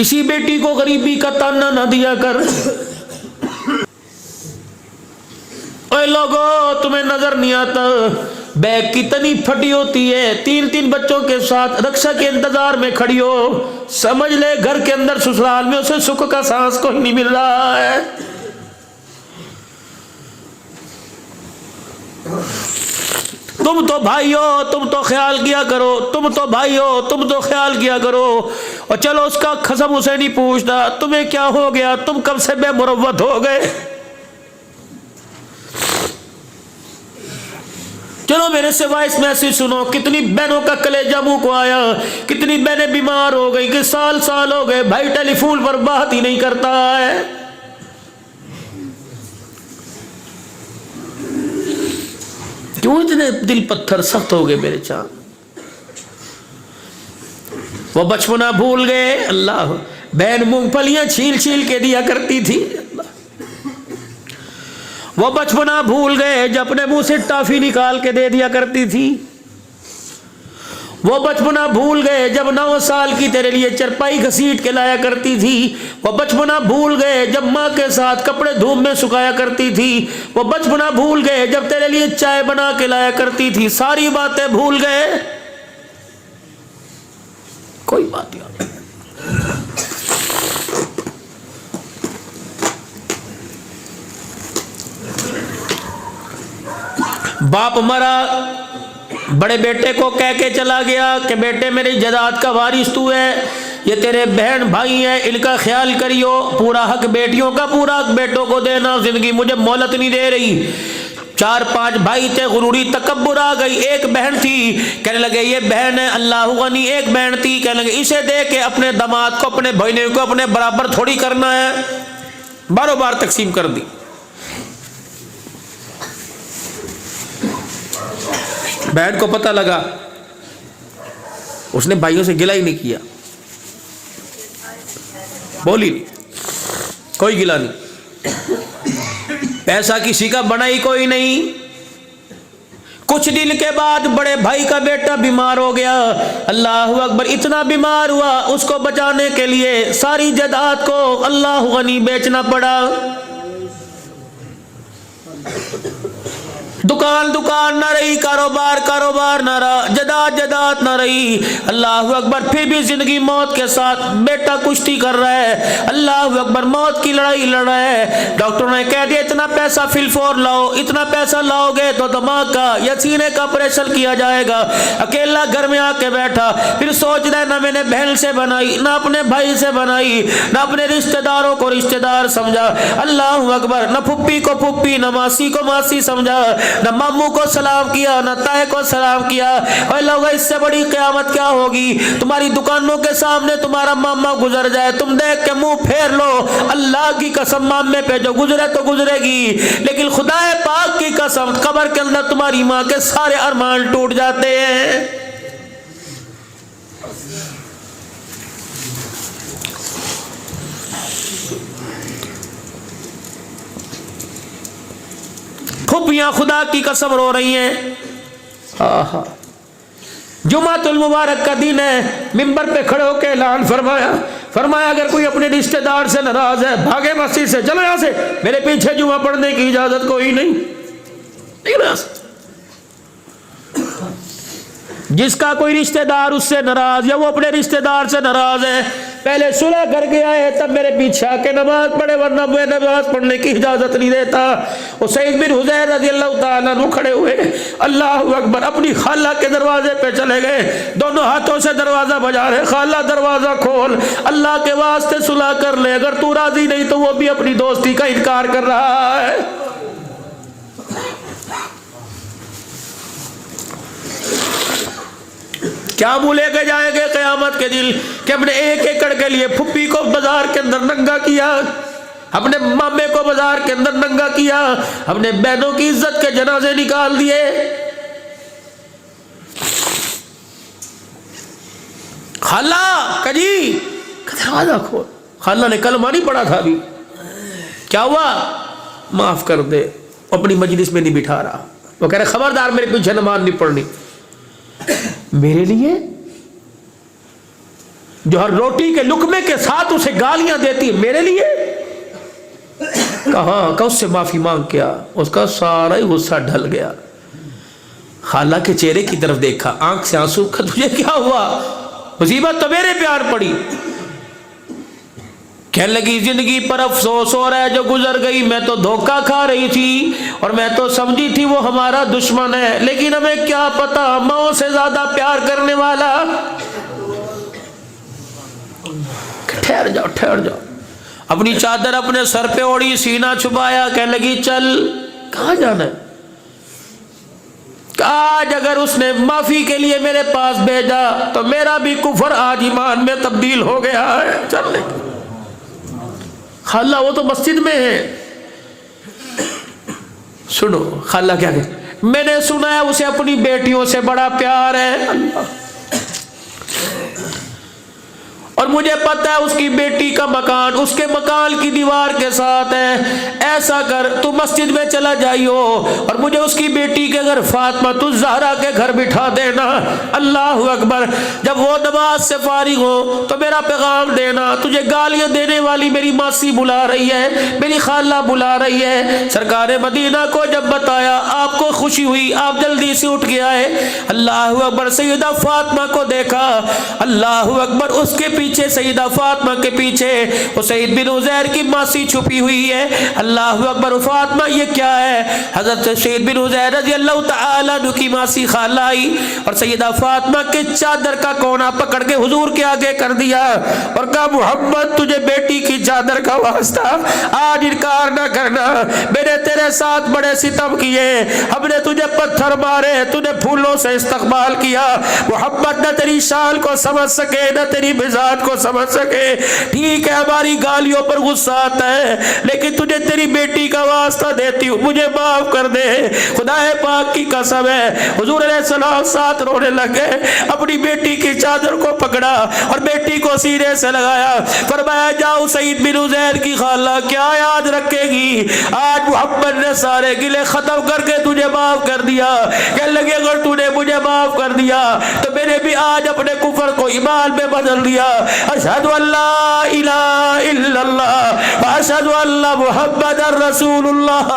کسی بیٹی کو غریبی کا تانا نہ دیا کر. اے لوگو تمہیں نظر نہیں آتا بیگ کتنی پھٹی ہوتی ہے, 3 بچوں کے ساتھ رکشا کے انتظار میں کھڑی ہو, سمجھ لے گھر کے اندر سسرال میں اسے سکھ کا سانس کوئی نہیں مل رہا ہے. تم تو بھائی ہو, تم تو خیال کیا کرو, تم تو بھائی ہو, تم تو خیال کیا کرو. اور چلو اس کا قسم اسے نہیں پوچھتا تمہیں کیا ہو گیا, تم کب سے بے مروت ہو گئے. چلو میرے سے وائس میسج سنو, کتنی بہنوں کا کلیجہ منہ کو آیا, کتنی بہنیں بیمار ہو گئی کہ سال ہو گئے بھائی ٹیلی فون پر بات ہی نہیں کرتا ہے. کیوں اتنے دل پتھر سخت ہو گئے میرے چاند. وہ بچپنا بھول گئے. اللہ, بہن مونگ پھلیاں چھیل چھیل کے دیا کرتی تھی. وہ بچپنا بھول گئے جب اپنے منہ سے ٹافی نکال کے دے دیا کرتی تھی. وہ بچپنا بھول گئے جب 9 سال کی تیرے لیے چرپائی گھسیٹ کے لایا کرتی تھی. وہ بچپنا بھول گئے جب ماں کے ساتھ کپڑے دھوپ میں سکھایا کرتی تھی. وہ بچپنا بھول گئے جب تیرے لیے چائے بنا کے لایا کرتی تھی. ساری باتیں بھول گئے, کوئی بات نہیں. باپ مرا, بڑے بیٹے کو کہہ کے چلا گیا کہ بیٹے میری جائیداد کا وارث تو ہے, یہ تیرے بہن بھائی ہیں, ان کا خیال کریو, پورا حق بیٹیوں کا پورا حق بیٹوں کو دینا. زندگی مجھے مہلت نہیں دے رہی. 4-5 بھائی تھے, غروری تکبر آ گئی. ایک بہن تھی, کہنے لگے یہ بہن ہے اللہ غنی. ایک بہن تھی, کہنے لگے اسے دے کے اپنے داماد کو, اپنے بھائی کو اپنے برابر تھوڑی کرنا ہے. باروں بار تقسیم کر دی. بہن کو پتہ لگا, اس نے بھائیوں سے گلہ ہی نہیں کیا, بولی نہیں, کوئی گلہ نہیں. پیسہ کسی کا بنا ہی کوئی نہیں. کچھ دن کے بعد بڑے بھائی کا بیٹا بیمار ہو گیا. اللہ اکبر, اتنا بیمار ہوا اس کو بچانے کے لیے ساری جائیداد کو اللہ غنی بیچنا پڑا. دکان نہ رہی, کاروبار نہ رہا, جداد نہ رہی. اللہ اکبر, پھر بھی زندگی موت کے ساتھ بیٹا کشتی کر رہا ہے. اللہ اکبر, موت کی لڑائی لڑ رہا ہے. ڈاکٹر نے کہہ دیا اتنا پیسہ فی الفور لاؤ, اتنا پیسہ لاؤ گے تو دماغ کا یا سینے کا آپریشن کیا جائے گا. اکیلا گھر میں آ کے بیٹھا, پھر سوچ رہا ہے نہ میں نے بہن سے بنائی, نہ اپنے بھائی سے بنائی, نہ اپنے رشتہ داروں کو رشتہ دار سمجھا. اللہ اکبر, نہ پھپھی کو پھپھی, نہ ماسی کو ماسی سمجھا, نہ ماموں کو سلام کیا, نہ تائے کو سلام کیا. اے لوگو, اس سے بڑی قیامت کیا ہوگی. تمہاری دکانوں کے سامنے تمہارا ماما گزر جائے, تم دیکھ کے منہ پھیر لو. اللہ کی قسم, مامے پہ جو گزرے تو گزرے گی, لیکن خدا پاک کی قسم قبر کے اندر تمہاری ماں کے سارے ارمان ٹوٹ جاتے ہیں. پھپھیاں خدا کی قسم رو رہی ہیں. جمعۃ المبارک کا دن ہے, منبر پہ کھڑے ہو کے اعلان فرمایا اگر کوئی اپنے رشتہ دار سے ناراض ہے بھاگے مسجد سے, چلو یہاں سے, میرے پیچھے جمعہ پڑھنے کی اجازت کوئی نہیں. جس کا کوئی رشتہ دار اس سے ناراض یا وہ اپنے رشتہ دار سے ناراض ہے, پہلے صلح کر کے آئے تب میرے پیچھے آ کے نماز پڑھے, ورنہ میں نماز پڑھنے کی اجازت نہیں دیتا. اسید بن حضیر رضی اللہ تعالیٰ عنہ کھڑے ہوئے, اللہ اکبر, اپنی خالہ کے دروازے پہ چلے گئے, دونوں ہاتھوں سے دروازہ بجا رہے, خالہ دروازہ کھول, اللہ کے واسطے صلح کر لے, اگر تو راضی نہیں تو وہ بھی اپنی دوستی کا انکار کر رہا ہے. کیا بھولے کے جائیں گے قیامت کے دن کہ اپنے 1 ایکڑ کے لیے پھپھی کو بازار کے اندر ننگا کیا, اپنے مامے کو بازار کے اندر ننگا کیا, اپنے بہنوں کی عزت کے جنازے نکال دیے. خالہ کجی دروازہ کھول, خالہ نے کلمہ نہیں پڑھا تھا ابھی, کیا ہوا, معاف کر دے, اپنی مجلس میں نہیں بٹھا رہا. وہ کہہ رہے خبردار میرے پیچھے نماز نہیں پڑھنی. میرے لیے جو ہر روٹی کے لقمے کے ساتھ اسے گالیاں دیتی ہے میرے لیے؟ کہاں کہ اس سے معافی مانگ کیا، اس کا سارا ہی غصہ ڈھل گیا. خالہ کے چہرے کی طرف دیکھا، آنکھ سے آنسو کہ تجھے کیا ہوا؟ مصیبت تو میرے پیار پڑی. کہنے لگی زندگی پر افسوس ہو رہا ہے جو گزر گئی، میں تو دھوکہ کھا رہی تھی اور میں تو سمجھی تھی وہ ہمارا دشمن ہے، لیکن ہمیں کیا پتا ماں سے زیادہ پیار کرنے والا. ٹھہر جاؤ ٹھہر جاؤ. اپنی چادر اپنے سر پہ اوڑھی، سینہ چھپایا، کہنے لگی چل. کہاں جانا ہے؟ آج اگر اس نے معافی کے لیے میرے پاس بھیجا تو میرا بھی کفر آج ایمان میں تبدیل ہو گیا ہے. چل. خالہ وہ تو مسجد میں ہے. سنو خالہ کیا کہتے، میں نے سنا ہے اسے اپنی بیٹیوں سے بڑا پیار ہے. اللہ. اور مجھے پتہ ہے اس کی بیٹی کا مکان اس کے مکان کی دیوار کے ساتھ ہے. ایسا کر تو مسجد میں چلا جائیو اور مجھے اس کی بیٹی کے گھر فاطمہ الزہرا کے گھر بٹھا دینا. اللہ اکبر. جب وہ نماز سے فارغ ہو تو میرا پیغام دینا، تجھے گالیاں دینے والی میری ماسی بلا رہی ہے، میری خالہ بلا رہی ہے. سرکار مدینہ کو جب بتایا آپ کو خوشی ہوئی، آپ جلدی سے اٹھ کے آئے. اللہ اکبر. سیدہ فاطمہ کو دیکھا. اللہ اکبر. اس کے پیچھے سیدہ فاطمہ کے پیچھے اسید بن عزیر کی ماسی چھپی ہوئی ہے. اللہ اکبر. فاطمہ یہ کیا ہے؟ حضرت سید بن عزیر رضی اللہ تعالیٰ عنہ کی ماسی خالہ آئی اور سیدہ فاطمہ کے چادر کا کونا پکڑ کے حضور کے آگے کر دیا اور کہا محمد تجھے بیٹی کی چادر کا واسطہ آج انکار نہ کرنا. میں نے تیرے ساتھ بڑے ستم کیے، ہم نے تجھے پتھر مارے، تجھے پھولوں سے استقبال کیا. محمد نہ تیری شان کو سمجھ سکے نہ تیری مزاج کو سمجھ سکے. ٹھیک ہے ہماری گالیوں پر غصہ آتا ہے لیکن تجھے تیری بیٹی کا واسطہ دیتی ہوں، مجھے معاف کر دے. خدا پاک کی قسم ہے حضور علیہ السلام ساتھ رونے لگے، اپنی بیٹی کی چادر کو پکڑا اور بیٹی کو سینے سے لگایا. فرمایا جاؤ سعید بن عزیر کی خالہ کیا یاد رکھے گی، آج محمد نے سارے گلے ختم کر کے تجھے معاف کر دیا. کہنے لگے اگر تو نے مجھے معاف کر دیا تو میں نے بھی آج اپنے کفر کو ایمان میں بدل دیا. اشہد ان لا الہ الا اللہ واشہد ان محمد رسول اللہ.